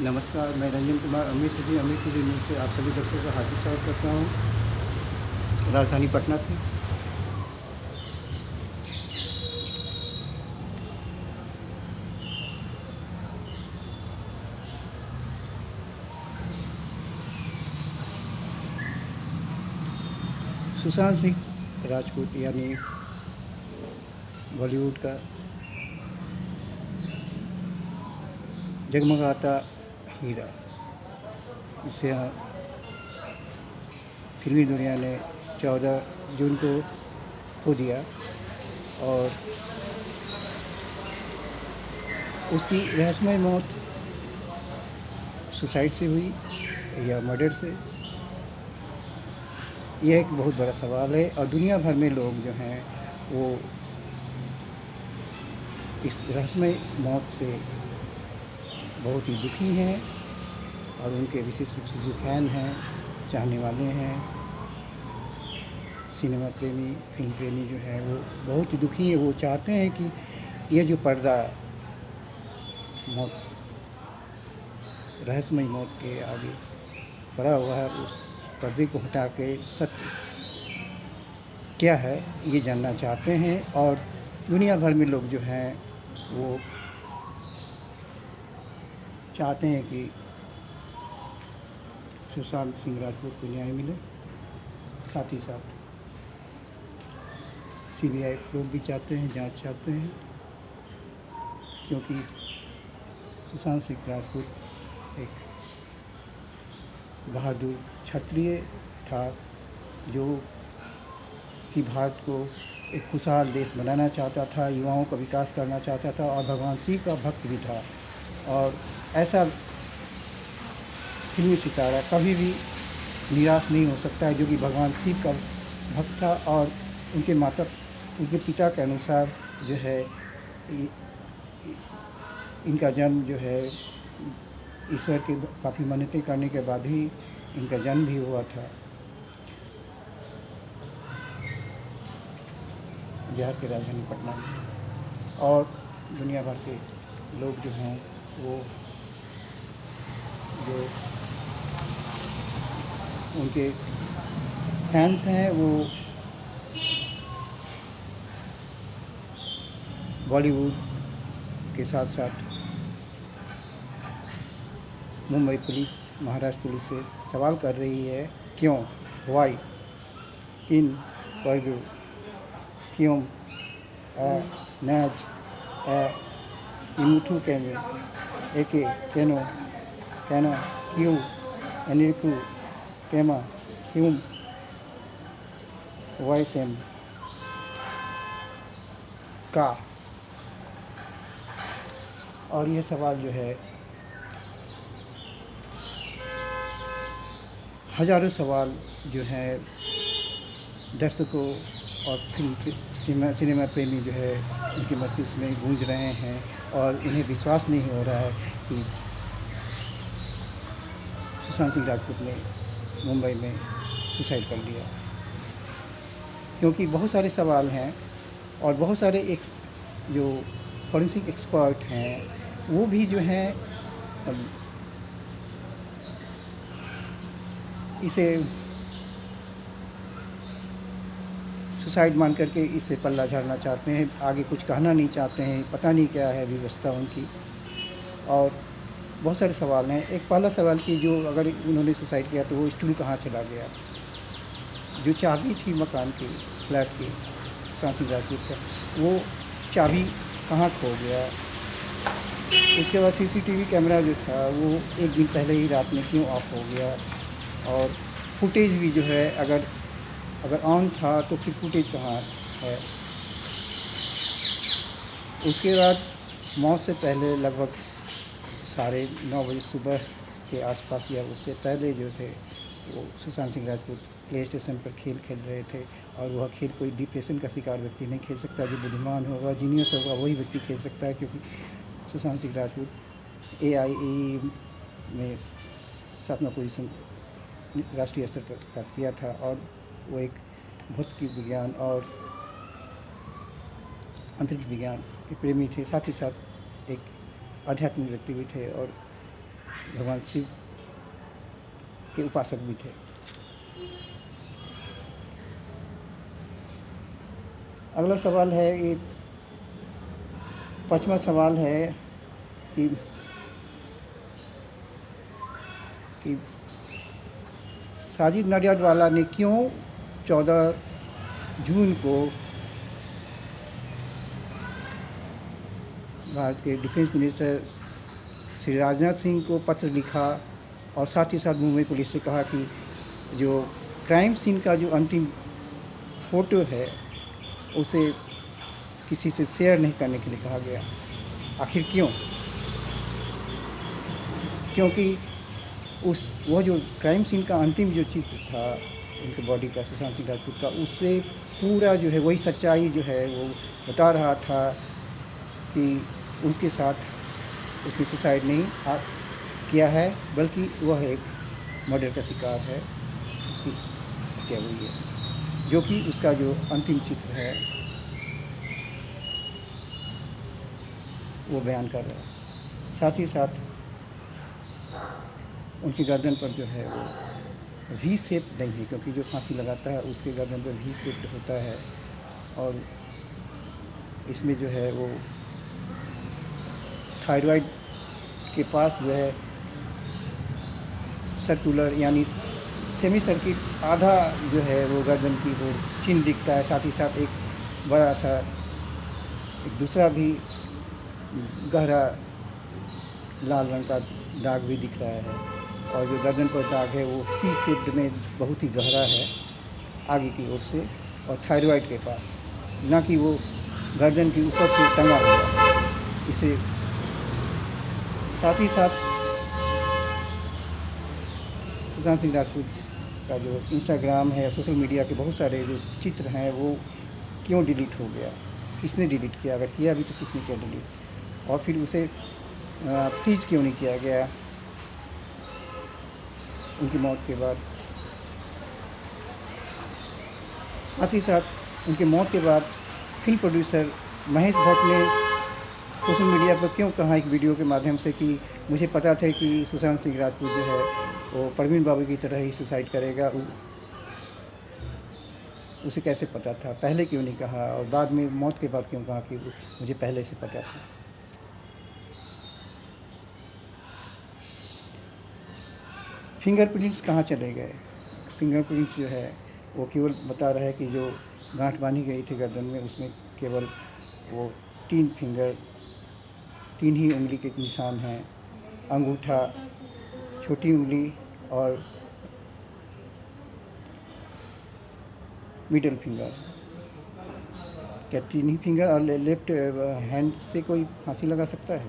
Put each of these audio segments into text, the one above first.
नमस्कार, मैं रंजन कुमार अमृत TV news से आप सभी दर्शकों का हार्दिक स्वागत करता हूँ, राजधानी पटना से। सुशांत सिंह राजपूत यानी बॉलीवुड का जगमगाता हीरा, इसे फिल्मी दुनिया ने 14 जून को खो दिया और उसकी रहस्यमय मौत सुसाइड से हुई या मर्डर से, यह एक बहुत बड़ा सवाल है। और दुनिया भर में लोग जो हैं वो इस रहस्यमय मौत से बहुत ही दुखी हैं और उनके विशेष रूप से जो फैन हैं, चाहने वाले हैं, सिनेमा प्रेमी, फिल्म प्रेमी जो हैं वो बहुत ही दुखी हैं। वो चाहते हैं कि ये जो पर्दा मौत, रहस्यमय मौत के आगे पड़ा हुआ है, उस पर्दे को हटा के सत्य क्या है ये जानना चाहते हैं। और दुनिया भर में लोग जो हैं वो चाहते हैं कि सुशांत सिंह राजपूत को न्याय मिले। साथ ही साथ सीबीआई लोग भी चाहते हैं, जांच चाहते हैं, क्योंकि सुशांत सिंह राजपूत एक बहादुर क्षत्रिय था जो कि भारत को एक खुशहाल देश बनाना चाहता था, युवाओं का विकास करना चाहता था और भगवान शिव का भक्त भी था। और ऐसा फिल्मी सितारा कभी भी निराश नहीं हो सकता है जो कि भगवान शिव का भक्त था। और उनके पिता के अनुसार जो है इनका जन्म जो है ईश्वर के काफ़ी मन्नतें करने के बाद ही इनका जन्म भी हुआ था। बिहार की राजधानी पटना में। और दुनिया भर के लोग जो हैं वो जो उनके फैंस हैं वो बॉलीवुड के साथ साथ मुंबई पुलिस, महाराष्ट्र पुलिस से सवाल कर रही है, क्यों, वाई, इन परदू, क्यों नैज इमुथु केमे एके केनो कैना क्यों एनिकु केमा क्यों वाइसेम का। और यह सवाल जो है हजारों सवाल जो है दर्शकों और सिनेमा प्रेमी जो है उनके मस्तिष्क में गूंज रहे हैं और उन्हें विश्वास नहीं हो रहा है कि सुशांत सिंह राजपूत ने मुंबई में सुसाइड कर लिया, क्योंकि बहुत सारे सवाल हैं और बहुत सारे जो फॉरेंसिक एक्सपर्ट हैं वो भी जो हैं इसे सुसाइड मान करके इससे पल्ला झाड़ना चाहते हैं, आगे कुछ कहना नहीं चाहते हैं, पता नहीं क्या है व्यवस्था उनकी। और बहुत सारे सवाल हैं। एक पहला सवाल कि जो अगर उन्होंने सुसाइड किया तो वो स्टूल कहाँ चला गया, जो चाबी थी मकान की, फ्लैट की, सुशांत सिंह राजपूत का, वो चाबी कहाँ खो गया। उसके बाद सीसीटीवी कैमरा जो था वो एक दिन पहले ही रात में क्यों ऑफ हो गया। और फुटेज भी जो है अगर ऑन था तो फिर फुटेज कहाँ है। उसके बाद मौत से पहले लगभग 9:30 बजे सुबह के आसपास या उससे पहले जो थे वो सुशांत सिंह राजपूत प्ले स्टेशन पर खेल खेल रहे थे। और वह खेल कोई डिप्रेशन का शिकार व्यक्ति नहीं खेल सकता, जो बुद्धिमान होगा, जीनियस होगा, वही व्यक्ति खेल सकता है। क्योंकि सुशांत सिंह राजपूत AIAE में 7वां पोजीशन राष्ट्रीय स्तर पर प्राप्त किया था और वो एक भौतिक विज्ञान और अंतरिक्ष विज्ञान के प्रेमी थे, साथ ही साथ एक आध्यात्मिक व्यक्ति भी थे। और भगवान शिव के उपासक भी थे। अगला सवाल है, ये 5वां सवाल है कि साजिद नडियाडवाला ने क्यों 14 जून को भारत के डिफेंस मिनिस्टर श्री राजनाथ सिंह को पत्र लिखा और साथ ही साथ मुंबई पुलिस से कहा कि जो क्राइम सीन का जो अंतिम फ़ोटो है उसे किसी से शेयर नहीं करने के लिए कहा गया। आखिर क्यों? क्योंकि वो जो क्राइम सीन का अंतिम जो चित्र था उनके बॉडी का, सुशांत सिंह राजपूत का, उससे पूरा जो है वही सच्चाई जो है वो बता रहा था कि उसके साथ उसने सुसाइड नहीं किया है, बल्कि वह एक मर्डर का शिकार है, उसकी हत्या हुई है, जो कि उसका जो अंतिम चित्र है वो बयान कर रहा है। साथ ही साथ उनकी गर्दन पर जो है वो वी शेप नहीं है, क्योंकि जो फांसी लगाता है उसके गर्दन पर वी शेप होता है, और इसमें जो है वो थायराइड के पास जो है सर्कुलर यानी सेमी सर्किट आधा जो है वो गर्दन की वो चिन्ह दिखता है। साथ ही साथ एक बड़ा सा एक दूसरा भी गहरा लाल रंग का दाग भी दिख रहा है, और जो गर्दन पर दाग है वो सी शेप में बहुत ही गहरा है आगे की ओर से, और थायराइड के पास, ना कि वो गर्दन के ऊपर से टंगा हुआ। इसे साथ ही साथ सुशांत सिंह राजपूत का जो इंस्टाग्राम है, सोशल मीडिया के बहुत सारे जो चित्र हैं वो क्यों डिलीट हो गया, किसने डिलीट किया, अगर किया भी तो किसने किया डिलीट, और फिर उसे फ्रीज क्यों नहीं किया गया उनकी मौत के बाद। साथ ही साथ उनके मौत के बाद फिल्म प्रोड्यूसर महेश भट्ट ने सोशल मीडिया पर क्यों कहा एक वीडियो के माध्यम से कि मुझे पता था कि सुशांत सिंह राजपूत जो है वो परवीन बाबू की तरह ही सुसाइड करेगा, उसे कैसे पता था, पहले क्यों नहीं कहा, और बाद में मौत के बाद क्यों कहा कि मुझे पहले से पता था। फिंगरप्रिंट्स कहाँ चले गए? फिंगरप्रिंट्स जो है वो केवल बता रहा है कि जो गांठ बांधी गई थी गर्दन में उसमें केवल वो 3 ही उंगली के निशान हैं, अंगूठा, छोटी उंगली और मिडिल फिंगर। क्या 3 ही फिंगर और लेफ्ट हैंड से कोई फांसी लगा सकता है?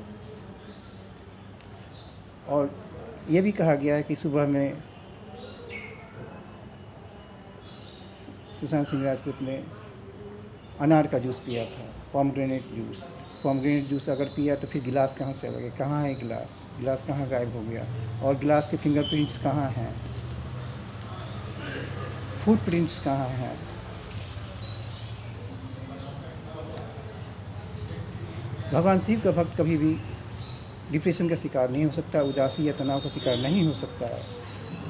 और ये भी कहा गया है कि सुबह में सुशांत सिंह राजपूत ने अनार का जूस पिया था, पोमग्रेनेट जूस। पोमग्रेनेट जूस अगर पिया तो फिर गिलास कहाँ से लगे, कहाँ है गिलास, गिलास कहाँ गायब हो गया, और गिलास के फिंगरप्रिंट्स कहाँ हैं, फुटप्रिंट्स कहाँ हैं? भगवान शिव का भक्त कभी भी डिप्रेशन का शिकार नहीं हो सकता, उदासी या तनाव का शिकार नहीं हो सकता है।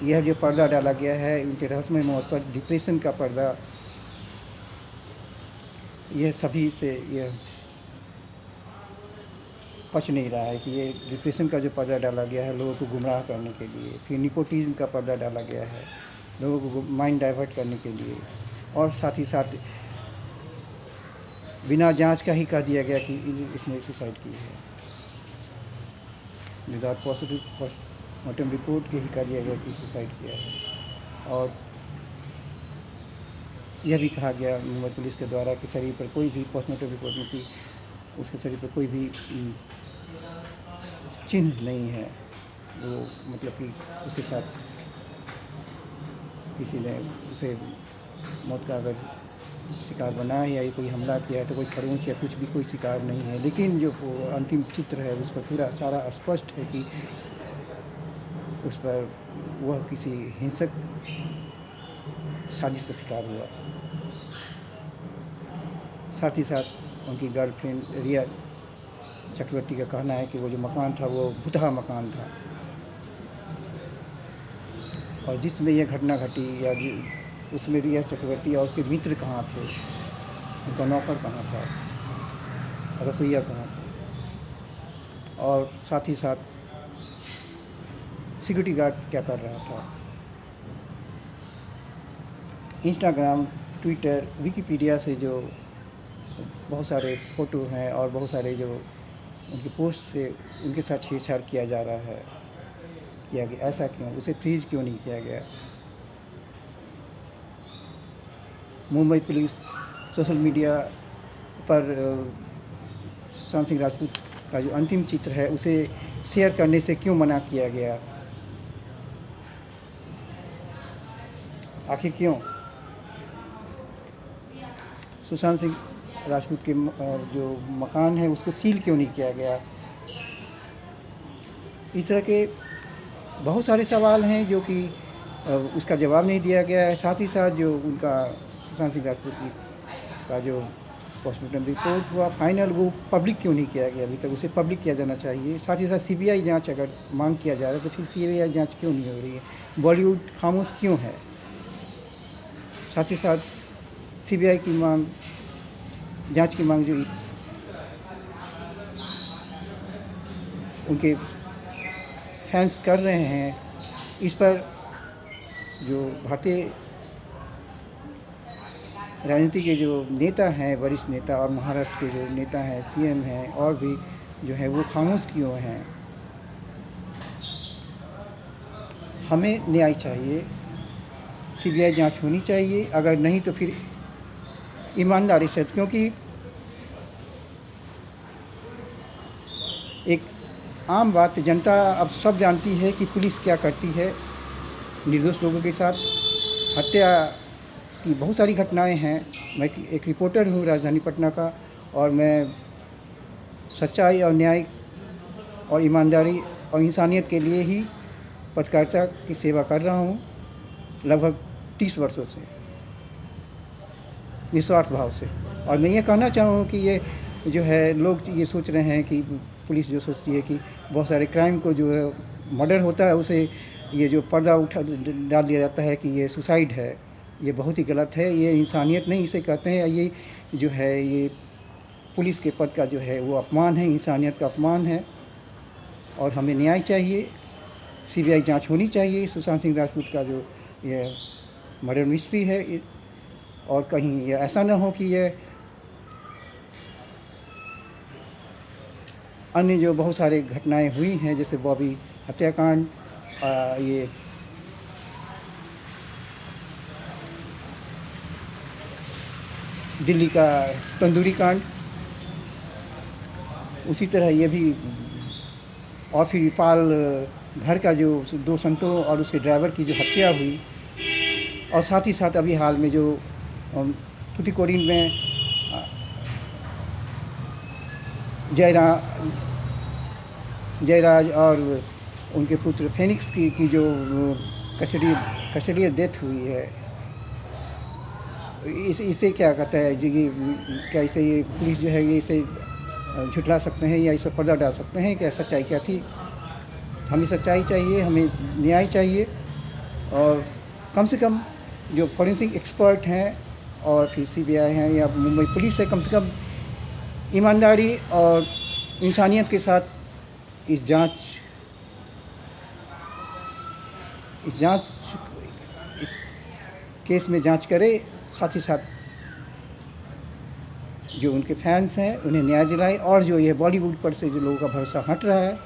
यह जो पर्दा डाला गया है उनके रहस्यमय मौत पर, डिप्रेशन का पर्दा, यह सभी से यह पच नहीं रहा है कि ये डिप्रेशन का जो पर्दा डाला गया है लोगों को गुमराह करने के लिए, फिर निकोटिज्म का पर्दा डाला गया है लोगों को माइंड डाइवर्ट करने के लिए, और साथ ही साथ बिना जांच का ही कह दिया गया कि इसने सुसाइड की है, विदाउट पॉजिटिव पोस्टमार्टम रिपोर्ट के ही कह दिया गया कि सुसाइड किया है। और यह भी कहा गया मुंबई पुलिस के द्वारा कि शरीर पर कोई भी पोस्टमार्टम रिपोर्ट में कि उसके शरीर पर कोई भी चिन्ह नहीं है, वो मतलब कि उसके साथ किसी ने उसे मौत का अगर शिकार बनाया या कोई हमला किया है तो कोई खरोंच या कुछ भी कोई शिकार नहीं है। लेकिन जो अंतिम चित्र है उस पर पूरा सारा स्पष्ट है कि उस पर वह किसी हिंसक साजिश का शिकार हुआ। साथ ही साथ उनकी गर्लफ्रेंड रिया चक्रवर्ती का कहना है कि वो जो मकान था वो भुतहा मकान था, और जिसमें यह घटना घटी या उसमें रिया चक्रवर्ती और उसके मित्र कहाँ थे, उनका नौकर कहाँ था, रसोइया कहाँ थे, और साथ ही साथ सिक्योरिटी गार्ड क्या कर रहा था। इंस्टाग्राम, ट्विटर, विकिपीडिया से जो बहुत सारे फ़ोटो हैं और बहुत सारे जो उनके पोस्ट से उनके साथ छेड़छाड़ किया जा रहा है, किया गया। ऐसा क्यों? उसे फ्रीज क्यों नहीं किया गया? मुंबई पुलिस सोशल मीडिया पर सुशांत सिंह राजपूत का जो अंतिम चित्र है उसे शेयर करने से क्यों मना किया गया? आखिर क्यों? सुशांत सिंह राजपूत के जो मकान है उसको सील क्यों नहीं किया गया? इस तरह के बहुत सारे सवाल हैं जो कि उसका जवाब नहीं दिया गया है। साथ ही साथ जो उनका सुशांत सिंह राजपूत का जो पोस्टमार्टम रिपोर्ट हुआ फाइनल, वो पब्लिक क्यों नहीं किया गया अभी तक? उसे पब्लिक किया जाना चाहिए। साथ ही साथ सीबीआई जांच अगर मांग किया जा रहा है तो फिर सीबीआई जांच क्यों नहीं हो रही है? बॉलीवुड खामोश क्यों है? साथ ही साथ सीबीआई की मांग, जांच की मांग जो उनके फैंस कर रहे हैं, इस पर जो भारतीय राजनीति के जो नेता हैं, वरिष्ठ नेता और महाराष्ट्र के जो नेता हैं, सीएम हैं और भी जो है वो खामोश क्यों हैं? हमें न्याय चाहिए, सीबीआई जांच होनी चाहिए। अगर नहीं तो फिर ईमानदारी से, क्योंकि एक आम बात जनता अब सब जानती है कि पुलिस क्या करती है निर्दोष लोगों के साथ। हत्या की बहुत सारी घटनाएं हैं। मैं एक रिपोर्टर हूँ राजधानी पटना का, और मैं सच्चाई और न्याय और ईमानदारी और इंसानियत के लिए ही पत्रकारिता की सेवा कर रहा हूँ लगभग 30 वर्षों से, निस्वार्थ भाव से। और मैं ये कहना चाहूँ कि ये जो है लोग ये सोच रहे हैं कि पुलिस जो सोचती है कि बहुत सारे क्राइम को जो है मर्डर होता है उसे ये जो पर्दा उठा डाल दिया जाता है कि ये सुसाइड है, ये बहुत ही गलत है। ये इंसानियत नहीं इसे कहते हैं। ये जो है ये पुलिस के पद का जो है वो अपमान है, इंसानियत का अपमान है। और हमें न्याय चाहिए, सीबीआई जांच होनी चाहिए सुशांत सिंह राजपूत का जो ये मर्डर मिस्ट्री है। और कहीं ये ऐसा ना हो कि ये अन्य जो बहुत सारे घटनाएं हुई हैं जैसे बॉबी हत्याकांड, ये दिल्ली का तंदूरी कांड, उसी तरह ये भी, और फिर पाल घर का जो 2 संतों और उसके ड्राइवर की जो हत्या हुई, और साथ ही साथ अभी हाल में जो तूतीकोरिन में जयराज और उनके पुत्र फेनिक्स की जो कस्टडी डेथ हुई है, इसे क्या कहता है जी? क्या इसे ये पुलिस जो है ये इसे झुठला सकते हैं या इस पर पर्दा डाल सकते हैं? क्या सच्चाई क्या थी? हमें सच्चाई चाहिए, हमें न्याय चाहिए। और कम से कम जो फॉरेंसिक एक्सपर्ट हैं और फिर सीबीआई हैं या मुंबई पुलिस है, कम से कम ईमानदारी और इंसानियत के साथ इस केस में जांच करे। साथ ही साथ जो उनके फैंस हैं उन्हें न्याय दिलाए, और जो ये बॉलीवुड पर से जो लोगों का भरोसा हट रहा है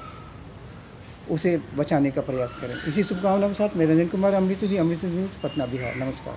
उसे बचाने का प्रयास करें। इसी शुभकामनाओं के साथ मैं रंजन कुमार, अमृत न्यूज़, पटना, बिहार। नमस्कार।